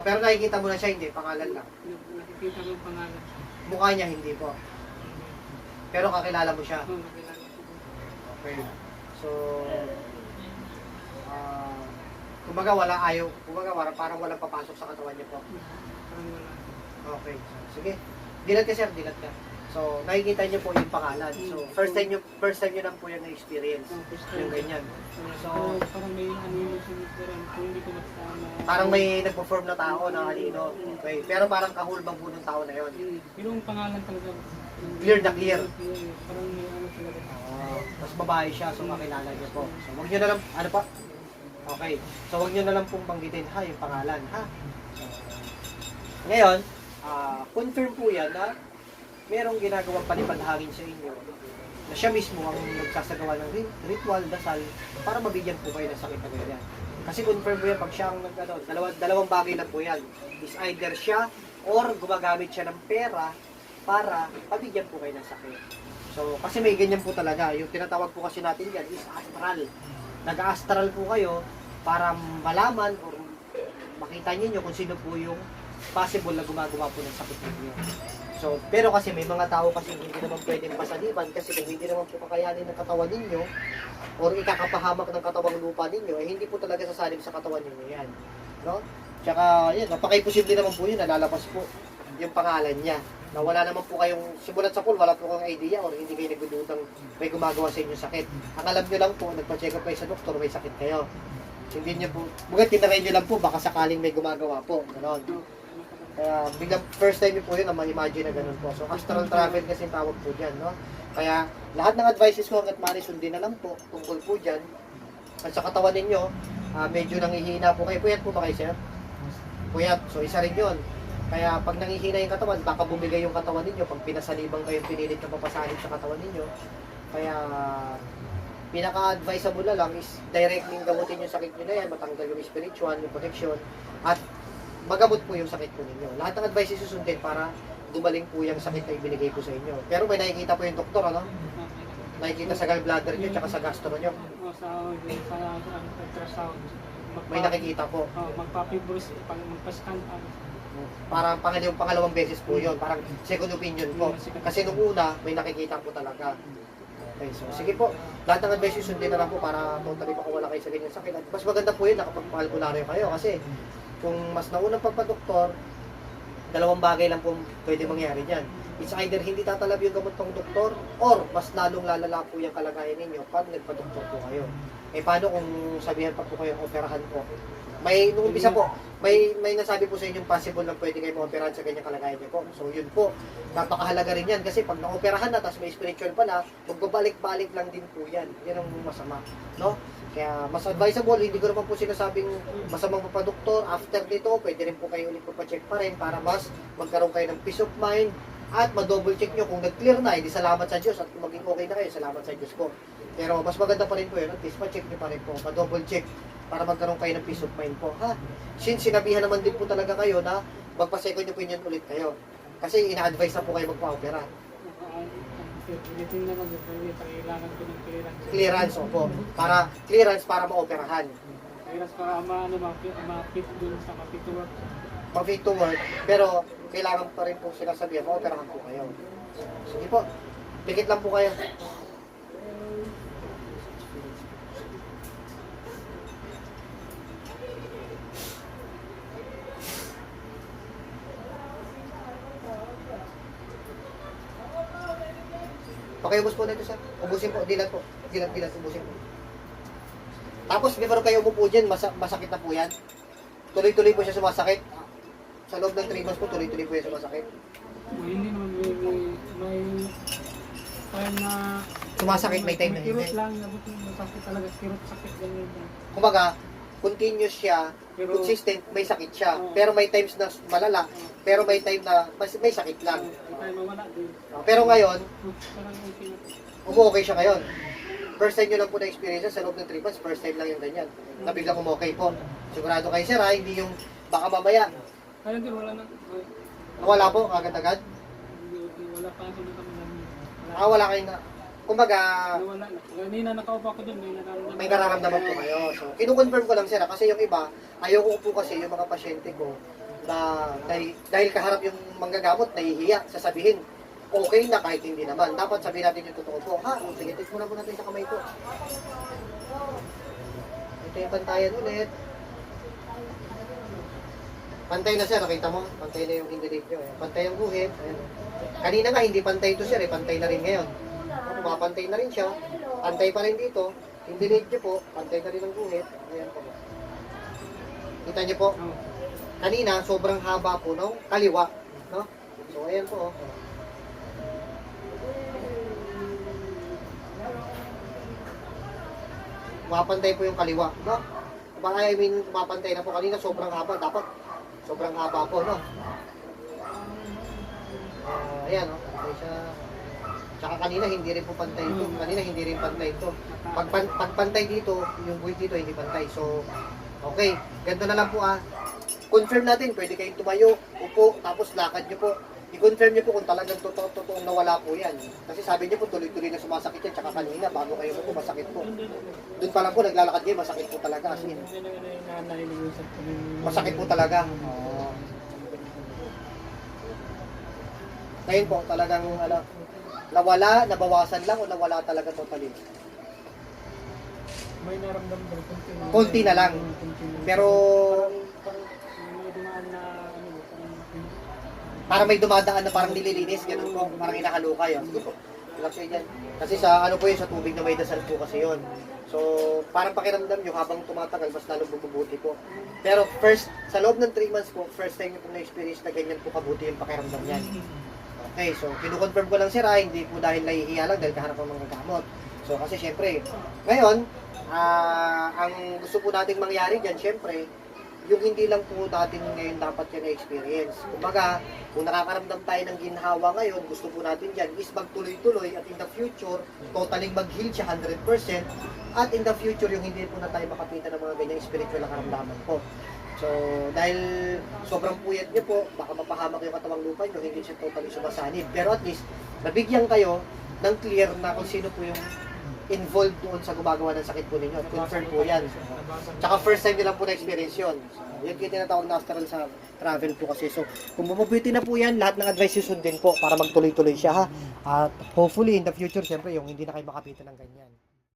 Pero nakikita mo na siya, hindi, pangalan lang. Nakikita ko yung pangalan. Mukha niya, hindi po. Pero kakilala mo siya. Oo, nakilala ko. Okay. So, kumbaga wala ayaw, parang walang papasok sa katawan niyo po. Parang wala. Okay. Sige. Dilat ka sir, dilat ka. So, nakikita niyo po yung pangalan. So, first time niyo lang po yung na-experience. Oo, first Yung time. ganyan. So, Parang may ano yung sinigurang kung hindi ko magsama. parang may nagpo-form na tao na kanino. Okay. Pero parang kahulbang po ng tao na yon. Pero yung pangalan talaga. Clear na clear. Parang may ano talaga. Mas babae siya, so makilala niyo po. So, wag niyo na lang, ano pa? Okay. So, wag niyo na lang pong banggitin, ha, yung pangalan, ha? So, ngayon, confirm po yan na merong ginagawang palipadhangin sa inyo na siya mismo ang nagsasagawa ng ritual, dasal, para mabigyan po kayo ng sakit na ganyan. Kasi confirm po yan, pag siya ang dalawang bagay lang po yan. Is either siya or gumagamit siya ng pera para pabigyan po kayo ng sakit. So, kasi may ganyan po talaga. Yung tinatawag po kasi natin yan is astral. Nag-astral po kayo para malaman or makita niyo kung sino po yung possible na gumagawa po ng sakit ninyo. So, pero kasi may mga tao kasi hindi naman pwedeng pasaliban kasi kung hindi naman po kakayanin ng katawan ninyo or ikakapahamak ng katawang lupa ninyo, eh hindi po talaga sasalib sa katawan ninyo yan. No? Tsaka, yan, napaka-imposible naman po yun, nalalabas po yung pangalan niya. Na wala naman po kayong, simulat sa pool, wala po kayong idea or hindi kayo nagdudutang may gumagawa sa inyo sakit. Ang alam nyo lang po, nagpa-check up kayo sa doktor, may sakit kayo. Hindi nyo po, bugat tinaray nyo lang po, baka sakaling may gumagawa po. Ganon. Kaya biglang first time po yun na ma-imagine na ganun po. So astral travel kasi tawag po dyan, no? Kaya lahat ng advices ko hanggat maaari sundin na lang po tungkol po dyan. At sa katawan ninyo, medyo nangihina po kayo. Puyat po ba kayo, sir? Puyat. So isa rin yun. Kaya pag nangihina yung katawan, baka bumigay yung katawan ninyo. Pag pinasalibang kayo, pinilit na papasalib sa katawan ninyo. Kaya pinaka-advisable na lang is directly gamutin yung sakit nyo na yan, matanggal yung spiritual, yung protection, at magamot po yung sakit po ninyo. Lahat ng advice susundin para gumaling po yung sakit na ibinigay ko sa inyo. Pero may nakikita po yung doktor, ano? Nakikita sa gallbladder nyo, tsaka sa gastro nyo. Sa ultrasound. May nakikita po. Magpapibros, magpascan. Para pangalawang beses po yun. Parang second opinion po. Kasi nung una, may nakikita po talaga. Okay, so sige po. Lahat ng advice susundin na lang po para totally makawala kayo sa ganyan sakit. At mas maganda po yun, nakapagpalpunaryo kayo. Kasi kung mas naunang pagpa-doktor, dalawang bagay lang po pwede mangyari dyan. It's either hindi tatalab yung gamot ng doktor or mas lalong lalala po yung kalagayan ninyo pag nagpa-doktor po kayo. Eh paano kung sabihan pa po kayong operahan po? May, nung umpisa po, may nasabi po sa inyong possible na pwede kayo ma-operahan sa ganyang kalagayan niyo po. So yun po, napakahalaga rin yan kasi pag na-operahan na, tapos may spiritual pala, magbabalik-balik lang din po yan. Yan ang masama. No? Kaya mas advisable, hindi ko naman po sinasabing masamang papadoktor. After dito, pwede rin po kayo ulit pa-check pa rin para mas magkaroon kayo ng peace of mind at ma-double check nyo kung nag-clear na, hindi salamat sa Diyos at kung maging okay na kayo, salamat sa Diyos po. Pero mas maganda pa rin po yun, at least pa-check nyo pa rin po, ma-double check para magkaroon kayo ng peace of mind po. Ha? Since sinabihan naman din po talaga kayo na magpa-second opinion ulit kayo. Kasi ina-advise na po kayo magpa-opera. Ulitin na lang, kailangan ko ng clearance. Clearance, opo. Clearance para ma-operahan. Clearance para ma-fit dun sa ma-fit to work. Ma-fit to work, pero kailangan pa rin po sinasabihan, ma-operahan po kayo. Sige po, pikit lang po kayo. Pakiubos po nito, sir. Ubusin po, dilat po. Dilat, ubusin po. Tapos, before kayo umupo dyan, masakit na po yan. Tuloy-tuloy po siya sumasakit. Sa loob ng 3 months po, tuloy-tuloy po yan sumasakit. Hindi naman may time na Sumasakit, may time na hindi. kirot lang, nabot yung sakit talaga, kirot sakit ganyan. Kumbaga, continuous siya, consistent, may sakit siya. Pero may times na malala, pero may time na may sakit lang. Hindi tayo mawala din. Pero ngayon, Parang okay na. umu-okay siya ngayon. First time nyo lang po na-experience sa loob ng 3 months, first time lang yung ganyan. Na biglang umu-okay po. Sigurado kayo, sir, ha? Hindi yung baka mamaya. Ayun din, wala na. Wala po, agad-agad. Wala pa ako na kami namin. Wala kayong na. Kumbaga, Wala na. Kanina nakaupo ako dun, may nararamdaman po kayo. So, kinukonfirm ko lang, sir, kasi yung iba, ayoko po kasi yung mga pasyente ko, na dahil kaharap yung manggagamot, nahihiya, sasabihin, okay na kahit hindi naman. Dapat sabihin natin yung totoo po. Ha, sige, test muna po natin sa kamay ko. Ito yung pantayan ulit. Pantay na sir, nakita mo? Pantay na yung hindilig nyo. Pantay ang guhit. Ayan. Kanina nga, hindi pantay ito sir, pantay na rin ngayon. Mapantay na rin siya. Pantay pa rin dito. Hindilig nyo po, pantay na rin ang guhit. Ayan po. Kita nyo po? Kanina, sobrang haba po nung kaliwa. No? So, ayan po. Mapantay po yung kaliwa. No? I mean, mapantay na po. Kanina, sobrang haba. Dapat, sobrang haba po. No? Ayan, no? Pantay siya. Tsaka kanina, hindi rin po pantay ito. Kanina, hindi rin pantay ito. Pag pantay dito, yung buhay dito, hindi pantay. So, okay. Ganito na lang po confirm natin, pwede kayong tumayo, upo, tapos lakad nyo po. I-confirm nyo po kung talagang totoong nawala po yan. Kasi sabi nyo po, tuloy-tuloy na sumasakit yan, tsaka kanina, bago kayo po, masakit po. Doon pa lang po, naglalakad kayo, masakit po talaga. As in, masakit po talaga. Ngayon po, talagang, nawala, nabawasan lang, o nawala talaga totally. May naramdaman ko Konti na lang. Pero, may dumaan na parang may dumadaan na parang nililinis, ganun po, parang inakalukay. Sige po, relax kayo dyan. Kasi sa ano po yun, sa tubig na may dasal po kasi yun. So, parang pakiramdam nyo habang tumatagal, mas lalong bumubuti po. Pero first, sa loob ng 3 months po, first time nyo po na-experience na ganyan po kabuti yung pakiramdam niyan. Okay, so kinukonfirm ko lang sir, hindi po dahil nahihiya lang, dahil kaharap ang mga gamot. So, kasi syempre, ngayon, ang gusto po nating mangyari dyan, syempre, yung hindi lang po natin ngayon dapat yan na-experience. Kumbaga, kung nakakaramdam tayo ng ginhawa ngayon, gusto po natin dyan is magtuloy-tuloy at in the future, totally mag-heal siya 100% at in the future, yung hindi po na tayo makapitan ng mga ganyang spiritual na karamdaman po. So, dahil sobrang puyat niyo po, baka mapahamak yung katawang lupa nyo, hindi siya totally sumasanib. Pero at least, nabigyan kayo ng clear na kung sino po yung involved doon sa gumagawa ng sakit po ninyo. Confirm po yan. Tsaka first time nyo lang po na-experience yun. So, yun yung tinatawag na astral sa travel po kasi. So, kung bumabuti na po yan, lahat ng advice yung sundin po para magtuloy-tuloy siya ha. At hopefully in the future, syempre, yung hindi na kayo makapitan ng ganyan.